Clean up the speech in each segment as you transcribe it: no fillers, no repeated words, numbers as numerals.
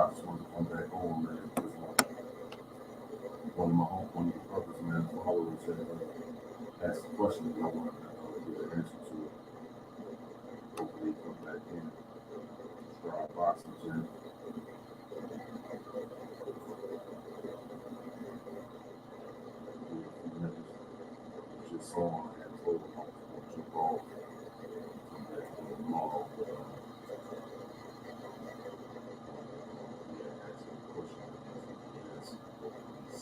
I just wanted to come back home, man, because one of the brothers, man, followers had asked a question that I wanted to get an answer to. Hopefully, he come back in, try boxing gym. Just saw him and told him I was going to jump off, come back to the mall, but he had asked me a question, and yes, hopefully he's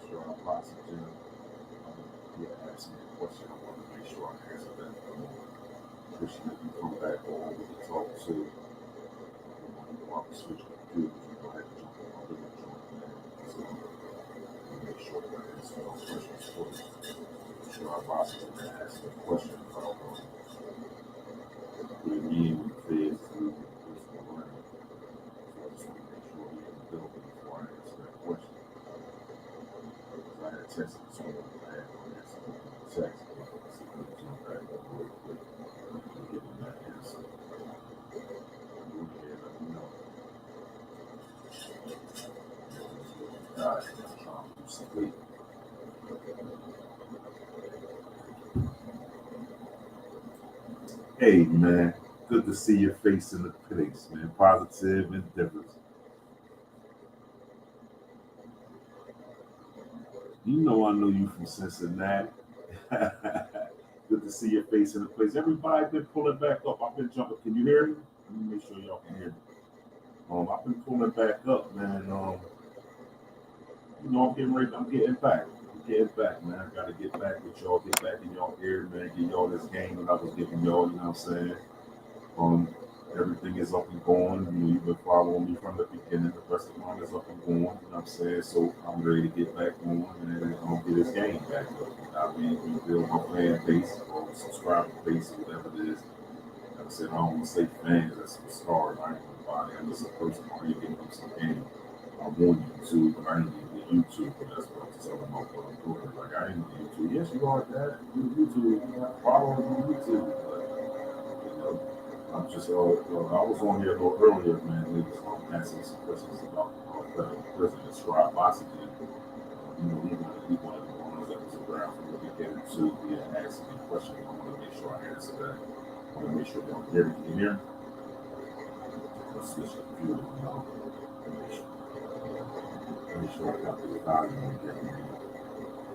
sure I'm boxing gym. He had asked me a question, I wanted to make sure I answered that. Appreciate you come back on, we can talk to. While we switch computers, I had to jump on my little joint, man. So, make sure that I answer those questions for you. Sure, our bosses are going to ask me a question about what it means when the feds through the personal learning. So I just want to make sure we're in the building before I answer that question. Because I had texted someone that I had to answer the text, but I said, let me jump back over real quick and give them that answer. Go ahead, let me know. God, I'm trying to do some weight. Hey man, good to see your face in the place, man. Positive and different. You know I know you from Cincinnati. Good to see your face in the place. Everybody been pulling back up. I've been jumping. Can you hear me? Let me make sure y'all can hear me. I've been pulling back up, man. I'm getting ready. I'm getting back. I'm getting back, man. I gotta get back with y'all. Get back in y'all ear, man. Get y'all this game that I was giving y'all. You know what I'm saying? Um, Everything is up and going. You've been following me from the beginning. The rest of mine is up and going. You know what I'm saying? So I'm ready to get back on and get this game back up. You know what I mean? Rebuild my fan base or subscriber base or whatever it is. Like I said, I don't want to say fans, that's some stars. I ain't nobody. I'm just a person. I ain't getting them some game. I'm on YouTube, but I ain't getting YouTube. But that's what I'm telling my what I'm doing. Like, I ain't on YouTube. Yes, you are, Dad. You YouTube. Follow me on YouTube. But, you know, I'm just, I was on here a little earlier, man. They was asking some questions about President Scribe Oxygen. He wanted the ones that was around from the beginning too. He had asked me a question. I want to make sure I answer that. I want to make sure y'all hear me. Can you hear me? Let's switch the computer. Make sure I got the volume on here.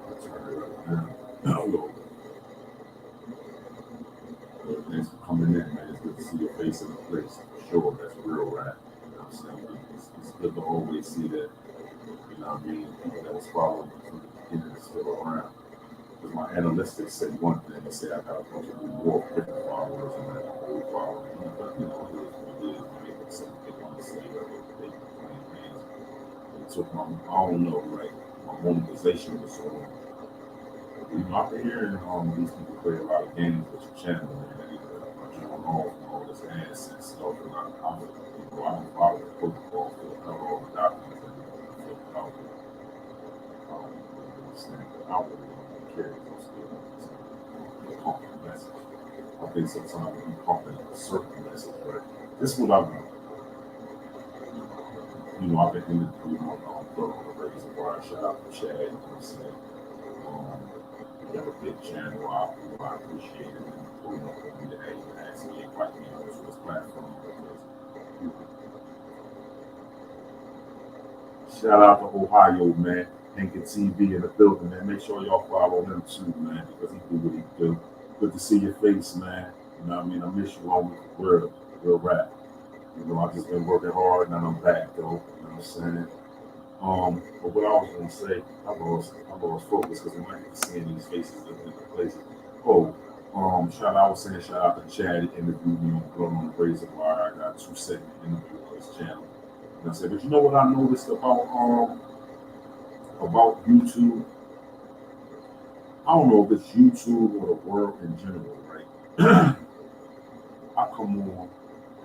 I'll turn it up now. Hello. Thanks for coming in, man. It's good to see your face in the place. For sure, that's real rap. You know what I'm saying? It's good to always see that, you know what I mean, people that was following me from the beginning is still around. Because my analytics say one thing, they say I got a bunch of more different followers and that old followers. But, it is what it is, man. But some people want to say that they playing games. It took my, I don't know, like, my monetization was so I've been hearing these people play a lot of games with your channel, man. They need to turn off and all this AdSense stuff. And I don't follow the protocol for the cover all the documents that need to be filled out. I don't really understand, but I don't really care because I'm still pumping the message. I think sometimes we pumping a certain message, right? This is what I want. I've been interviewing my brother on the razor wire. Shout out to Chad, you know what I'm saying? Um, you have a big channel. I appreciate it. And pulling up with me today and asking me invite me onto this platform because shout out to Ohio, man. Hankin TV in the building, man. Make sure y'all follow him too, man, because he do what he do. Good to see your face, man. You know what I mean? I miss you homie, for real rap. I've just been working hard and I'm back though. You know what I'm saying? But what I was gonna say, I lost focus because when I get to seeing these faces in different places. Oh, I was saying shout out to Chad. He interviewed me on Blood on the Razor Wire. I got 2 segment interview on his channel. And I said, but you know what I noticed about YouTube? I don't know if it's YouTube or the world in general, right? I come on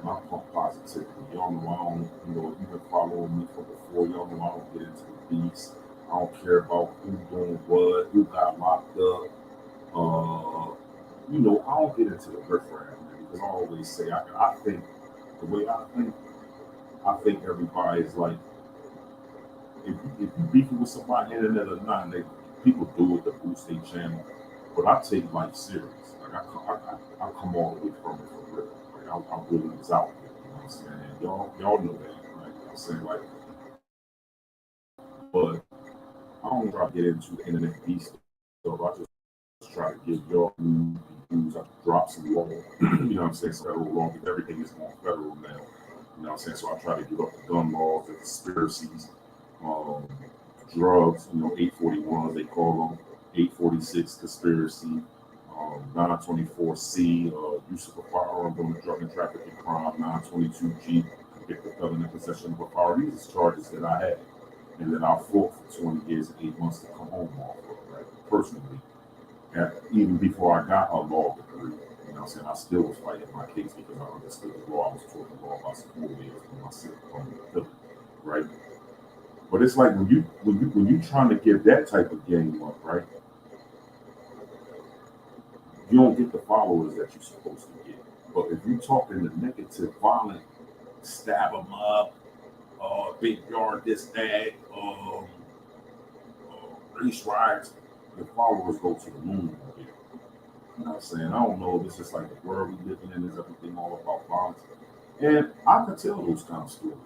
And I pump positivity. Y'all know I don't, you've been following me from before. Y'all know I don't get into the beats. I don't care about who doing what, who got locked up. Uh, I don't get into the riffraff, man, because I always say I think the way I think everybody is like if you beefing with somebody internet or not, people do it to boost their channel. But I take life serious. Like I come all the way from it for real. Like I really was out there. You know what I'm saying? And y'all know that. Like I'm saying, like, but I don't try to get into internet beef stuff. I just try to give y'all news. I drop some law. You know what I'm saying? So federal law, because everything is going federal now. You know what I'm saying? So I try to give up the gun laws, the conspiracies, um, drugs, 841s, they call them, 846 conspiracy, 924C, use of a firearm during a drug and trafficking crime, 922G, convicted felon in possession of a firearm. These are charges that I had and that I fought for 20 years and 8 months to come home off of, right? Personally, even before I got a law degree. You know what I'm saying? I still was fighting my case because I understood the law. I was taught the law by school years when I said right? But it's like when you trying to give that type of game up, right? You don't get the followers that you're supposed to get. But if you talking the negative, violent, stab them up, big yard, this, that, race riots, the followers go to the moon. You know what I'm saying? I don't know if it's just like the world we living in is everything all about violence. And I can tell those kind of stories.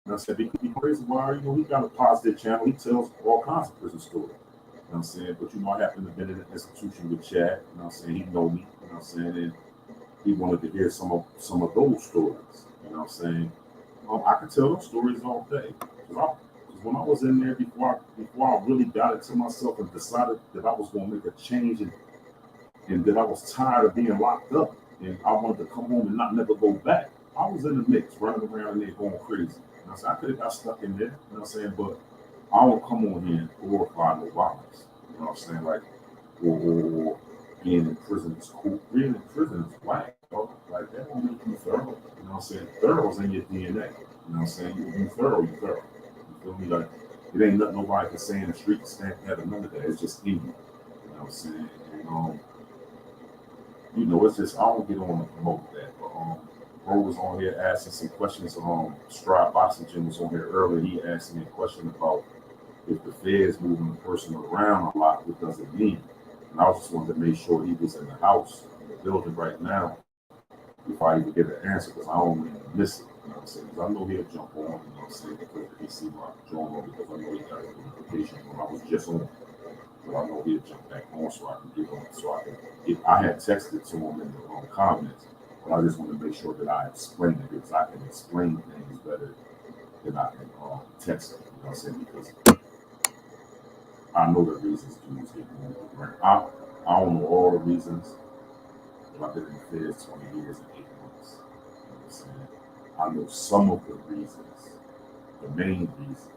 And I said, because crazy why, he got a positive channel. He tells all kinds of prison stories. You know what I'm saying? But I happen to have been in an institution with Chad, you know what I'm saying? He know me, you know what I'm saying? And he wanted to hear some of those stories. You know what I'm saying? I could tell those stories all day. Because when I was in there before I really got it to myself and decided that I was going to make a change and that I was tired of being locked up and I wanted to come home and not never go back. I was in the mix, running around in there going crazy. And I said, I could have got stuck in there, you know what I'm saying? But I don't come on here and glorify no violence. You know what I'm saying? Like, or being in prison is cool. Being in prison is whack, dog. Like, that don't make you thorough. You know what I'm saying? Thorough is in your DNA. You know what I'm saying? You thorough, you thorough. You feel me? Like, it ain't nothing nobody can say in the street to stand that or none of that. It's just in you. You know what I'm saying? And, it's just, I don't get on to promote that. But, Bro was on here asking some questions. Stride Boxing Gym was on here earlier. He asked me a question about if the Fed's moving the person around a lot, what does it mean? And I just wanted to make sure he was in the house, in the building right now, before I even get an answer, because I don't want to miss it. You know what I'm saying? Because I know he'll jump on, you know what I'm saying, because he see my joint on, because I know he got a notification when I was just on. But I know he'll jump back on so I can get on, so I can get. I had texted to him in the comments, but I just want to make sure that I explain it, because I can explain things better than I can text it. You know what I'm saying? Because I know the reasons dudes get moved around. I don't know all the reasons, but I've been in the feds 20 years and 8 months. You know what I'm saying? I know some of the reasons, the main reasons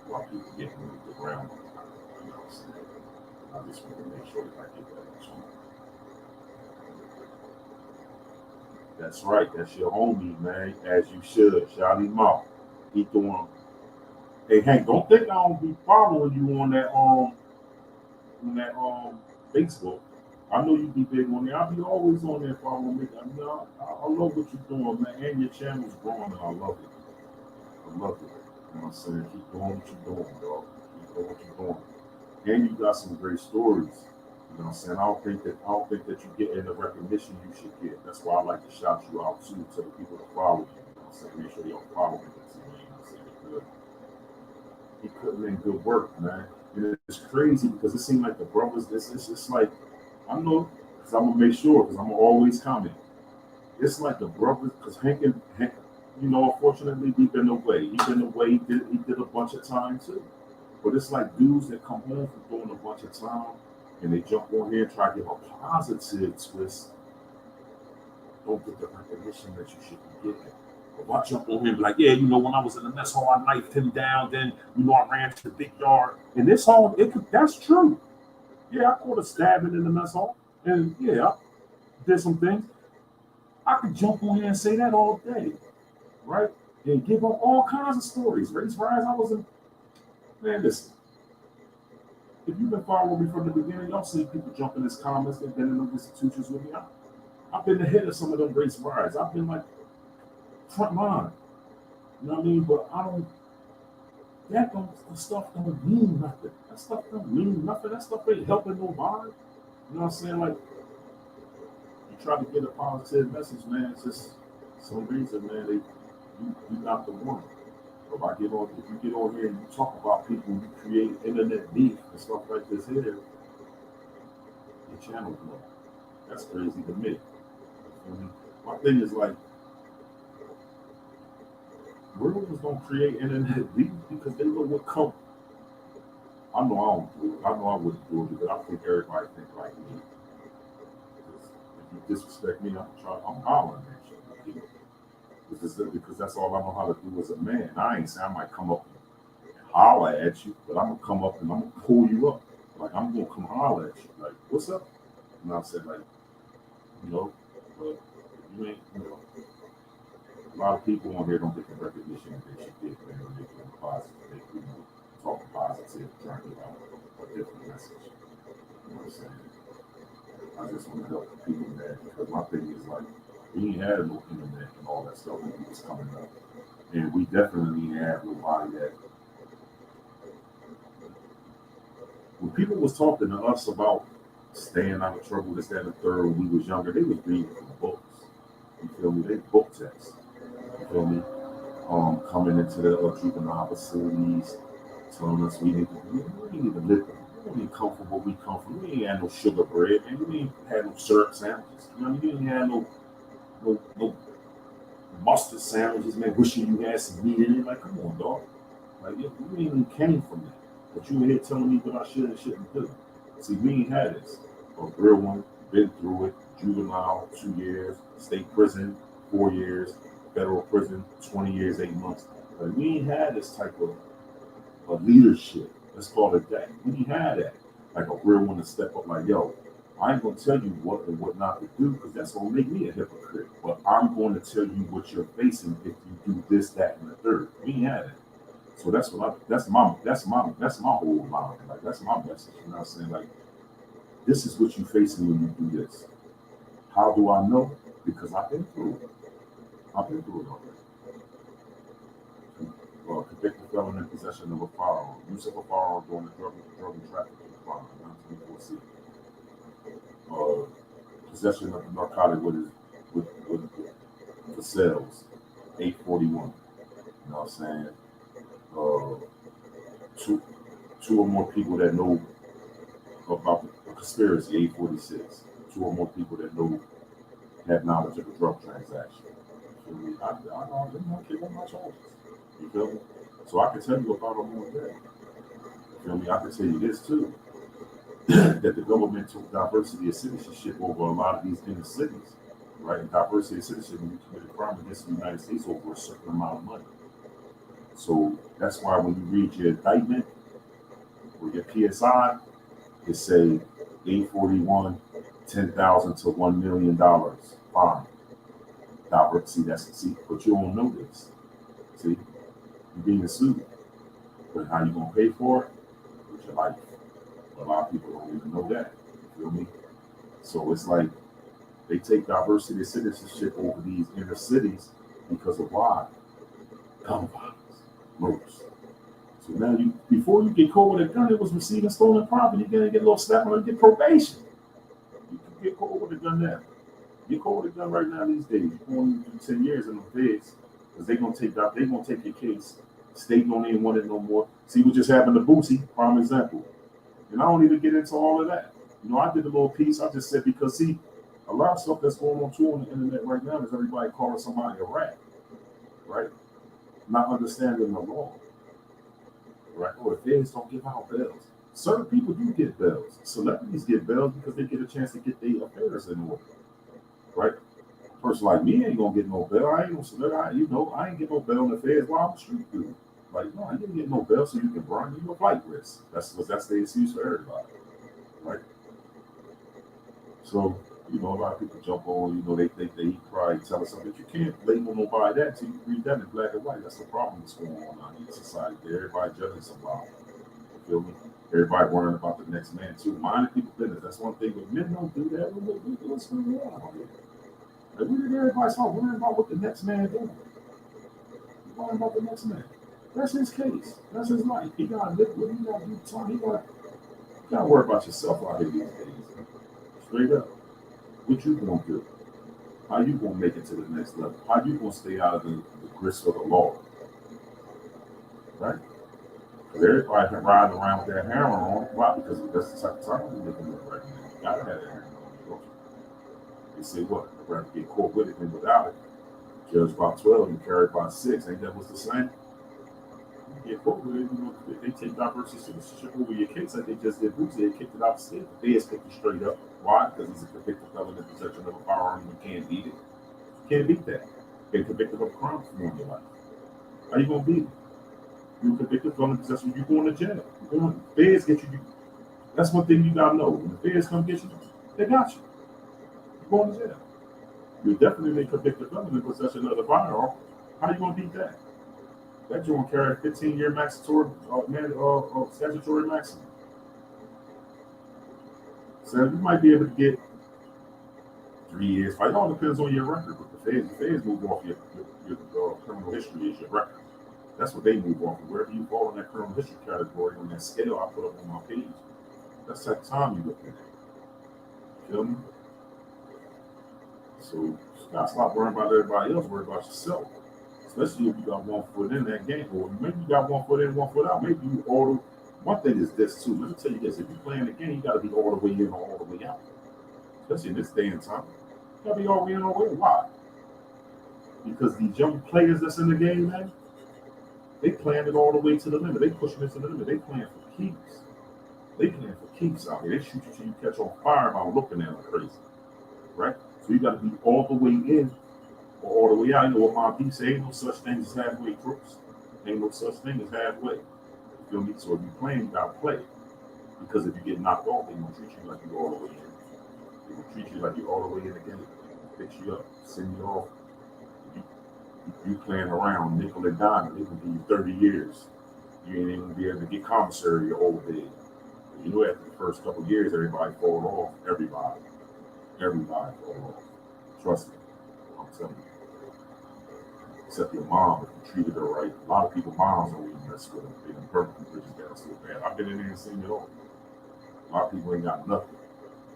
why people get moved around. You know what I'm saying? I just want to make sure that I get that in. That's right. That's your homie, man. As you should. Shout him out. He doing. Hey Hank, don't think I don't be following you on that Facebook. I know you be big on there. I'll be always on there following me. I love what you're doing, man. And your channel's growing, and I love it. I love it. You know what I'm saying? Keep doing what you're doing, dog. Keep doing what you're doing. And you got some great stories. You know what I'm saying? I don't think that you get the recognition you should get. That's why I like to shout you out too, to the people that follow you. You know what I'm saying? Make sure they don't follow me. You know what I'm saying? He putting in good work, man. And it's crazy because it seems like the brothers, it's just like, I know, because I'm going to make sure, because I'm going to always comment. It's like the brothers, because Hank, unfortunately, he's been away. He's been away. He did a bunch of time too. But it's like dudes that come home from doing a bunch of time and they jump on here and try to give a positive twist, don't get the recognition that you should be getting. If I jump on him and be like, yeah, when I was in the mess hall, I knifed him down. Then, I ran to the big yard. And this hall, that's true. Yeah, I caught a stabbing in the mess hall. And yeah, I did some things. I could jump on here and say that all day, right? And give up all kinds of stories. Race rise, I was in, man, listen, if you've been following me from the beginning, y'all see people jump in his comments, they've been in those institutions with me. I've been ahead of some of them race rides. I've been like front line. You know what I mean? But I don't, that stuff don't mean nothing. That stuff don't mean nothing. That stuff ain't helping nobody. You know what I'm saying? Like, you try to get a positive message, man. It's just some reason, man, you not the one. If you get on here and you talk about people, you create internet beef and stuff like this here, your channel blow. That's crazy to me. My thing is like, real ones don't create internet beef because they know what come. I know I don't do it. I know I wouldn't do it because I think everybody think like me. If you disrespect me, I'm hollering at you. Because that's all I know how to do as a man. I ain't saying I might come up and holler at you, but I'm gonna come up and I'm gonna pull you up. Like I'm gonna come holler at you. Like, what's up? And I said, like, you know, but you ain't, you know, a lot of people on here don't get the recognition that they should get, man. When they doing positive, they talking positive, trying to get out a different message. You know what I'm saying? I just want to help the people, man, because my thing is like, we ain't had no internet and all that stuff when we was coming up. And we definitely ain't had nobody that, when people was talking to us about staying out of trouble, this, that, and the third, when we was younger, they was reading from books. You feel me? They book texts. You feel me? Coming into the juvenile facilities, telling us we need to live. We ain't comfortable, we comfortable. We ain't had no sugar bread, and we ain't had no syrup sandwiches. You know what I mean? We ain't had no mustard sandwiches, man. Wishing you had some meat in it. Like, come on, dog. Like, you ain't even came from that. But you here telling me what I should and shouldn't do. See, we ain't had this. A real one, been through it. Juvenile, 2 years. State prison, 4 years. Federal prison, 20 years, 8 months. Like, we ain't had this type of leadership. Let's call it that. We ain't had that. Like a real one to step up like, yo, I ain't gonna tell you what and what not to do because that's gonna make me a hypocrite. But I'm going to tell you what you're facing if you do this, that, and the third. We ain't had it. So that's my whole line. Like that's my message. You know what I'm saying? Like this is what you facing when you do this. How do I know? Because I've been through it. I've been through it already. Convicted felon in possession of a firearm, use of a firearm during the drug and trafficking crime, 1924C. Possession of narcotic with the cells, 841. You know what I'm saying? Two or more people that know about the conspiracy, 846. Two or more people that know have knowledge of a drug transaction. You feel me? I know I'm not kidding my charges. You feel me? So I can tell you about them all day. You feel me? I can tell you this too. That the government took diversity of citizenship over a lot of these inner cities, right? And diversity of citizenship when you commit a crime against the United States over a certain amount of money. So that's why when you read your indictment or your PSI, it say 841, 10,000 to $1 million fine. See, but you don't know this. See, you're being sued. But how you gonna pay for it? With your life. A lot of people don't even know that. You feel me? So it's like they take diversity of citizenship over these inner cities because of why? Gun violence, murders. So now before you get caught with a gun, it was receiving stolen property. You're gonna get a little slap on and get probation. You can get caught with a gun now. Get caught with a gun right now these days. You're going to do 10 years in the feds because they're gonna take your case. State don't even want it no more. See what just happened to Boosie, prime example. And I don't even get into all of that. You know, I did a little piece. I just said because see, a lot of stuff that's going on too on the internet right now is everybody calling somebody a rat, right? Not understanding the law, right? Or the feds don't give out bails. Certain people do get bails. Celebrities get bails because they get a chance to get their affairs in order, right? A person like me ain't gonna get no bail. I ain't no celebrity. I ain't get no bail in the feds while I'm a street dude. Like, no, I didn't get no bail so you can run. You a flight risk. That's the excuse for everybody, right? So You know, a lot of people jump on, you know, they think they probably tell us something. But you can't label nobody that until you read that in black and white. That's the problem that's going on out here in society. Everybody judging somebody. You feel me? Everybody worrying about the next man too. Minding people's business. That's one thing. But men don't do that. What's going on out here? Like, when did everybody start worrying about what the next man doing? Worrying about the next man. That's his case. That's his life. He got to live with. He got to do time. You got to worry about yourself out here these days. Straight up. What you gonna do? How you gonna make it to the next level? How you gonna stay out of the grist of the law? Right? Because everybody can ride around with that hammer on. Why? Because that's the type of time we're living with right now. You gotta have that hammer on. Don't you? They say what? I'd rather get caught with it than without it. Judged by 12 and carried by 6. Ain't that what's the same? You get caught with it, you know, they take diversity citizenship over your case like they just did Boosie. They kicked it out the state. The feds kicked it straight up. Why? Because he's a convicted felon in possession of a firearm. You can't beat it. You can't beat that. You're convicted of a crime for your life. How you gonna beat it? You're convicted felon in possession. You're going to jail. You're going. Feds get you. That's one thing you gotta know. When the feds come get you, they got you. You're going to jail. You're definitely a convicted felon in possession of the firearm. How you gonna beat that? That joint carry a 15-year statutory maximum. So you might be able to get 3 years. It all depends on your record. But the feds move off your criminal history as your record. That's what they move off of. Wherever you fall in that criminal history category on that scale I put up on my page, that's that time you look at it. Feel me? So you gotta stop worrying about everybody else. Worry about yourself. Especially if you got one foot in that game, or maybe you got 1 foot in, 1 foot out. Maybe you order. One thing is this too. Let me tell you this: if you're playing the game, you got to be all the way in or all the way out. Especially in this day and time, you got to be all the way in or all the way. Why? Because these young players that's in the game, man, they playing it all the way to the limit. They pushing it to the limit. They playing for keeps. They playing for keeps out here. They shoot you till you catch on fire by looking at them crazy, right? So you got to be all the way in or all the way out. You know what my B say? Ain't no such thing as halfway crooks. Ain't no such thing as halfway. You feel me? So if you're playing, you gotta play. Because if you get knocked off, they gonna treat you like you're all the way in. They gonna treat you like you're all the way in the game. Fix you up, send you off. You playing around, nickel and dime, they gonna give you 30 years. You ain't even gonna be able to get commissary your old day. You know, after the first couple of years, everybody fall off. Everybody fall off. Trust me, I'm telling you. Except your mom, if you treated her right. A lot of people, moms don't even mess with them. They done perfectly bridges down so bad. I've been in there and seen it all. A lot of people ain't got nothing.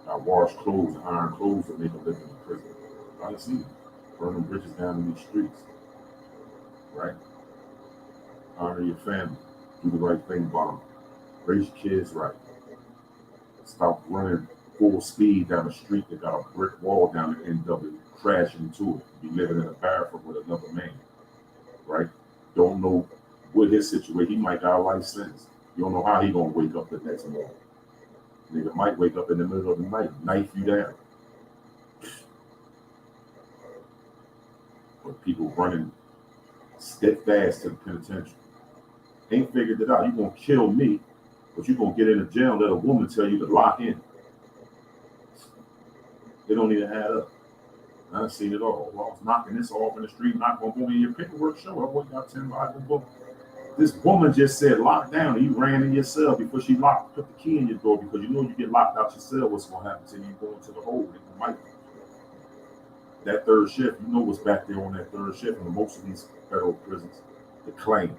Got wash clothes and iron clothes that make a living in prison. I done seen it. Burning bridges down in these streets. Right? Honor your family. Do the right thing by them. Raise your kids right. Stop running full speed down the street that got a brick wall down the end of it, crashing into it. Be living in a bathroom with another man. Right? Don't know what his situation. He might got a life sentence. You don't know how he gonna wake up the next morning. Nigga might wake up in the middle of the night, knife you down. But people running steadfast to the penitentiary ain't figured it out. You gonna kill me, but you gonna get in a jail and let a woman tell you to lock in. They don't even add up. I've seen it all. Well, I was knocking this off in the street, not gonna go in your paperwork show. I went out 10 live book. This woman just said lock down. You ran in your cell before she put the key in your door because you know you get locked out your cell, what's gonna happen to you go into the hole. That third shift, you know what's back there on that third shift in most of these federal prisons. The claim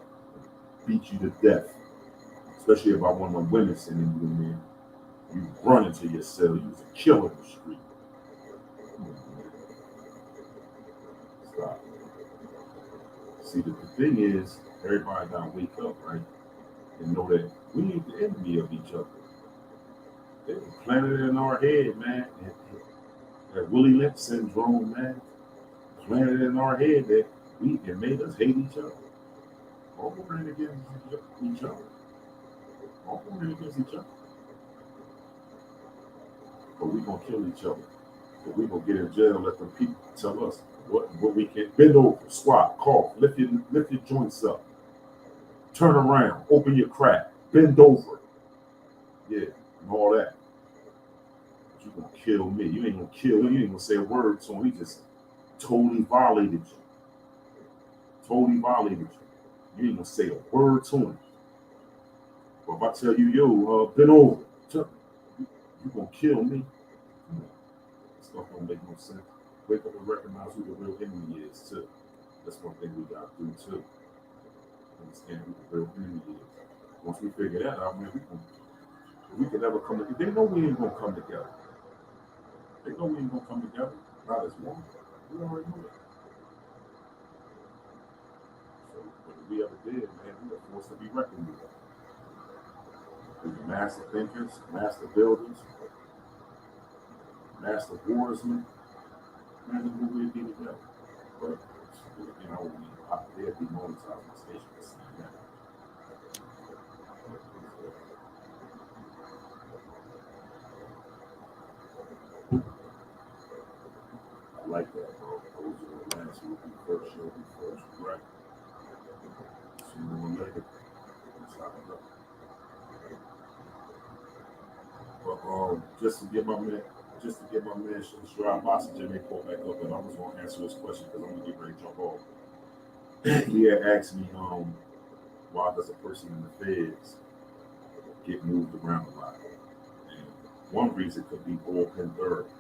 beat you to death. Especially if I want my women sending you in there. You run into your cell, you was a killer in the street. Stop. See, the thing is, everybody gotta wake up, right? And know that we ain't the enemy of each other. They planted it in our head, man. That Willie Lynch syndrome, man, planted it in our head that it made us hate each other. All we're in against each other. All we're in against each other. But we gonna kill each other. But we gonna get in jail and let them people tell us what we can bend over, squat, cough, lift your joints up, turn around, open your crack, bend over. Yeah, and all that. You gonna kill me. You ain't gonna kill him. You ain't gonna say a word to him. He just totally violated you. Totally violated you. You ain't gonna say a word to him. But if I tell you, yo, bend over, you gonna kill me. Stuff don't make no sense. Wake up and recognize who the real enemy is too. That's one thing we gotta do too. Understand who the real enemy is. Once we figure that out, man, we can never come together. They know we ain't gonna come together. They know we ain't gonna come together. Not as one. We already know that. So, but if we ever did, man, we are forced to be reckoned with. We're the master thinkers, master builders, master warsmen. Man, who we'd be together. But again, I dare demonetize my station for saying that. I like that, bro. Those are the last will be first, show be first, right? Sooner or later, that's how it goes. But just to get my man Sherrod Bossinger may pull back up, and I was gonna answer his question because I'm gonna get ready to jump off. He had asked me, why does a person in the feds get moved around a lot? And one reason could be bullpen therapy.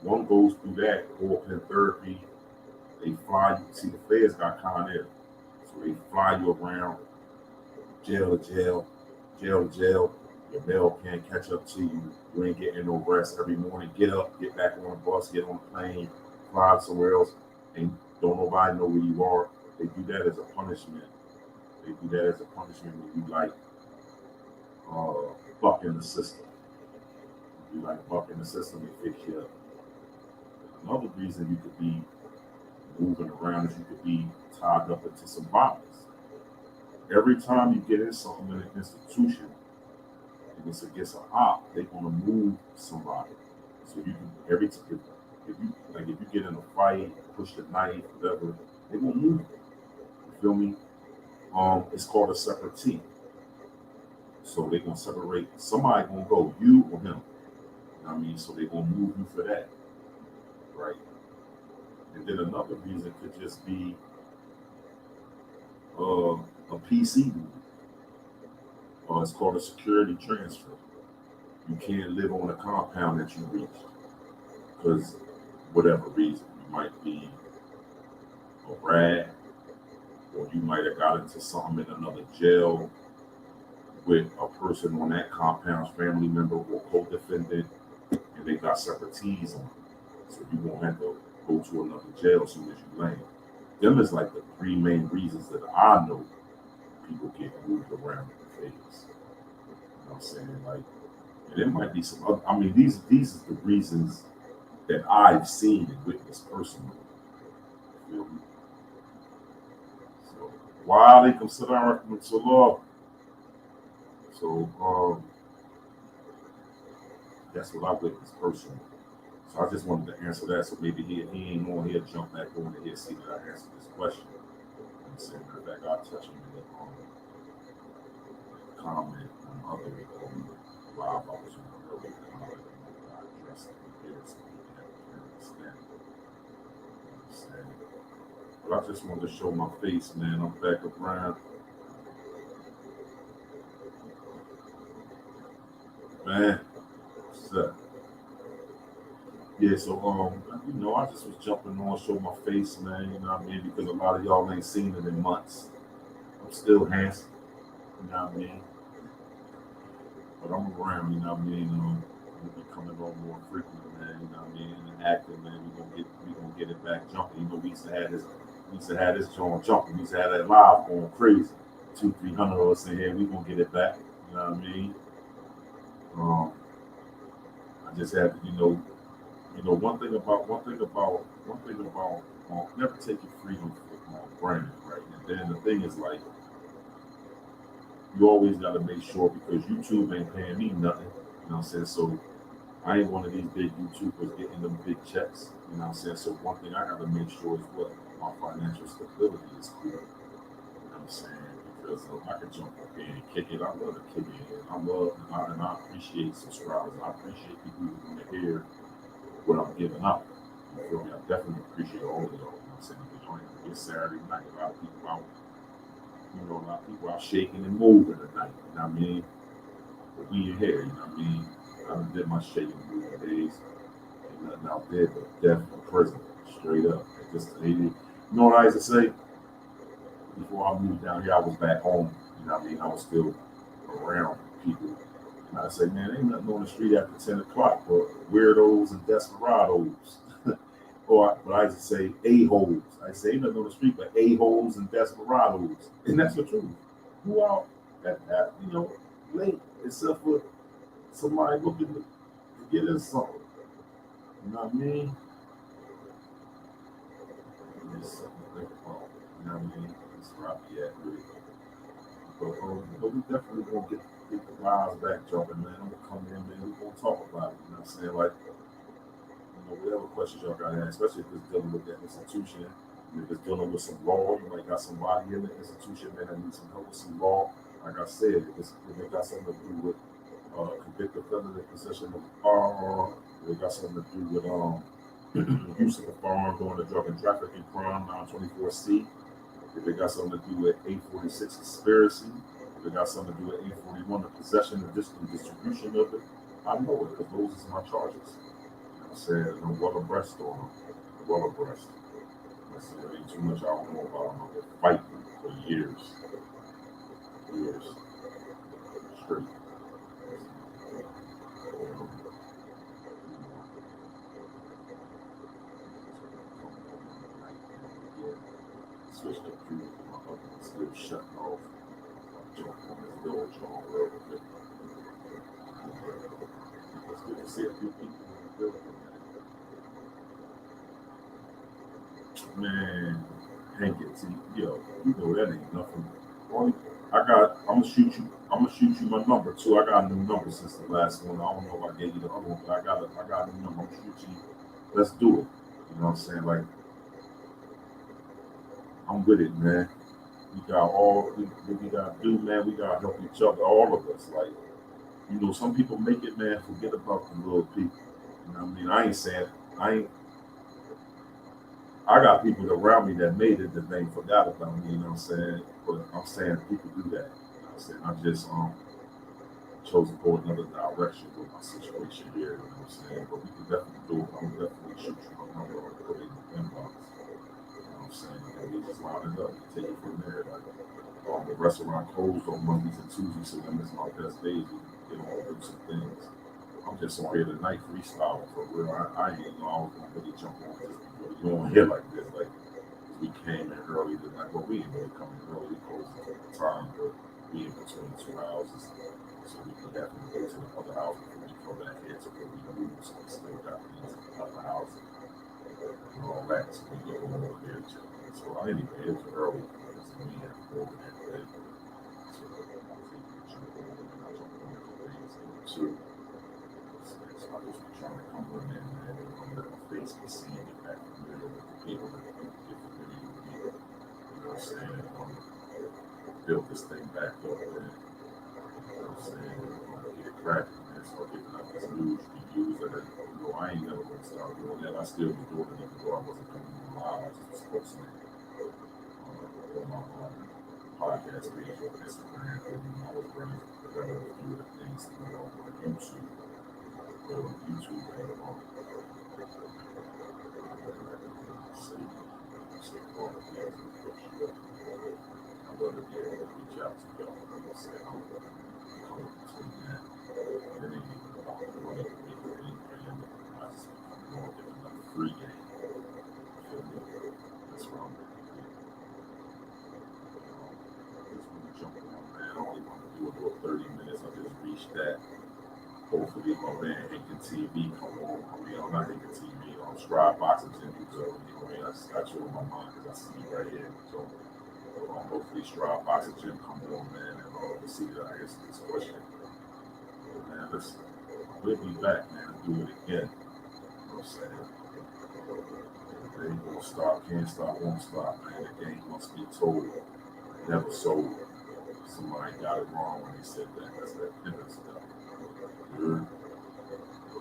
One goes through that bullpen therapy. They fly you. See, the feds got Con Air, so they fly you around jail to jail, jail to jail. Your mail can't catch up to you. You ain't getting no rest every morning. Get up, get back on the bus, get on the plane, fly somewhere else, and don't nobody know where you are. They do that as a punishment. They do that as a punishment when you like bucking the system. You like bucking the system, they fix you up. Another reason you could be moving around is you could be tied up into some violence. Every time you get in something in an institution, and it's against an op, they're gonna move somebody. So you can if you get in a fight, push the knife, whatever, they gonna move you. You feel me? It's called a separate team. So they're gonna separate. Somebody gonna go, you or him. You know what I mean? So they're gonna move you for that, right? And then another reason could just be a PC move. It's called a security transfer. You can't live on a compound that you reached because whatever reason, you might be a rat, or you might have got into something in another jail with a person on that compound's family member or co-defendant, and they got separate T's on. So you won't have to go to another jail as soon as you land. Them is like the three main reasons that I know people get moved around in the face. You know what I'm saying? Like, and there might be some other. I mean, these are the reasons that I've seen and witnessed personally. You feel me? So, wa alaikum salam wa rahmatullah. So, that's what I witnessed personally. So I just wanted to answer that. So maybe he ain't on here, jump back on here, see that I answered this question. I'm saying that I'll touch him in the comment on other live options earlier. I addressed it here so we can have a clear understanding. You know what I'm saying? But I just wanted to show my face, man. I'm back around. Man, what's up? Yeah, so I just was jumping on, show my face, man, you know what I mean? Because a lot of y'all ain't seen it in months. I'm still handsome, you know what I mean? But I'm around, you know what I mean? We'll be coming on more frequently, man, you know what I mean? And acting, man, we gonna get it back jumping. You know, we used to have this joint jumping. We used to have that live going crazy. 200-300 of us in here, we gonna get it back, you know what I mean? I just have to, one thing about never take your freedom for granted, right? And then the thing is like you always got to make sure because YouTube ain't paying me nothing, you know what I'm saying? So I ain't one of these big YouTubers getting them big checks, you know what I'm saying? So one thing I got to make sure is what my financial stability is clear, you know what I'm saying? because I can jump up there and kick it. I love to kick it. And I appreciate subscribers. I appreciate people who want to hear what I'm giving out. You feel me? I definitely appreciate all of y'all. You know what I'm saying? Because y'all ain't it's Saturday night. A lot of people out, a lot of people out shaking and moving tonight. You know what I mean? But we in here, you know what I mean? I done did my shaking and moving days. Ain't nothing out there but death and prison. Straight up. It just, you know what I used to say? Before I moved down here, I was back home. You know what I mean? I was still around people. And I say, man, ain't nothing on the street after 10 o'clock but weirdos and desperados. Or what I used to say, a-holes. I say, ain't nothing on the street but a-holes and desperados. And that's the truth. Who out at late, except for somebody looking to get in something. You know what I mean? It's something to think about. You know what I mean? That's where I be at, really. But we definitely gonna get the lives back jumping, man. I'm gonna come in, man. We're gonna talk about it. You know what I'm saying? Like, whatever questions y'all gotta ask, especially if it's dealing with that institution. If it's dealing with some law, you might got somebody in the institution, man, that needs some help with some law. Like I said, if it got something to do with convicted felon in possession of a firearm, if it got something to do with use of a firearm during a drug and trafficking crime, 924C, if it got something to do with 846 conspiracy, if it got something to do with 841 the possession and distribution of it, I know it because those are my charges. I said, I'm well abreast on them. Well abreast. I said, there ain't too much I don't know about them. I've been fighting for years. Years. Straight. Switched up through my other one still shutting off. I jumped on this door, John real quick. It's good to see a few people in the building. Man, Hank it, see, yo, you know that ain't nothing. Only, I'm gonna shoot you my number too. I got a new number since the last one. I don't know if I gave you the other one, but I got a new number. I'm gonna shoot you. Let's do it. You know what I'm saying? Like, I'm with it, man. We got we gotta do, man. We gotta help each other, all of us. Like, some people make it, man. Forget about the little people. You know what I mean? I ain't saying I ain't. I got people around me that made it that they forgot about me. You know what I'm saying? But I'm saying people do that. You know what I'm saying? I just chose to go another direction with my situation here. You know what I'm saying? But we can definitely do it. I'm gonna definitely shoot you my number or put it in the inbox. You know what I'm saying? And we just line it up and take it from there. Like, the restaurant closed on Mondays and Tuesdays, so then it's my best days. We can do some things. I'm just on here tonight freestyling for real. I ain't know I was gonna really jump on this really going here like this. Like, we came in early tonight. Well, we didn't really come in early, close at the time, but we in between two houses. So we can definitely go to the other house before we come back here to where we move. So we still got things in the other house and all that. So we go over there to. So anyway, it was early. So we had to go over there today. So I was able to jump over and I jumped on the things too. So I just was trying to come in and let my face be seen, get back familiar with the people, and get familiar with me. You know what I'm saying? Build this thing back up, man. You know what I'm saying? Get it cracking, man. Start giving out this news reviews. I ain't never gonna stop doing that. I still be doing it even though I wasn't coming on live. I just was posting it on my podcast page on Instagram. And I was running a few of the things on YouTube. YouTube and I love to be able to reach out to y'all. Like I said, I'm coming between that. It ain't even about the money for me or anything. I just want to get another free game. You feel me? That's what I'm doing. I just want to jump on, man. I only want to do a little 30 minutes. I just reached that. Hopefully, my man Checkin TV come on. I'm not Checkin TV. Scribe Boxing Gym. So, I just got you on my mind because I see you right here. So, hopefully, Scribe Boxing Gym come on, man, and we'll see that I answer this question. Man, listen, we'll be back, man, and do it again. You know what I'm saying? They won't stop, can't stop, won't stop, man. The game must be told, never sold. Somebody got it wrong when they said that. That's that pivot stuff. Good.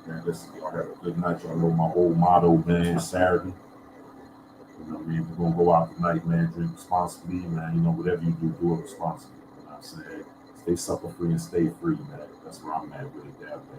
Man, listen, y'all have a good night. Y'all know my whole motto, man, Saturday. You know what I mean? We're gonna go out tonight, man, drink responsibly, man. You know, whatever you do it responsibly. You know what I'm saying? Stay sucker free and stay free, man. That's where I'm at with it that way.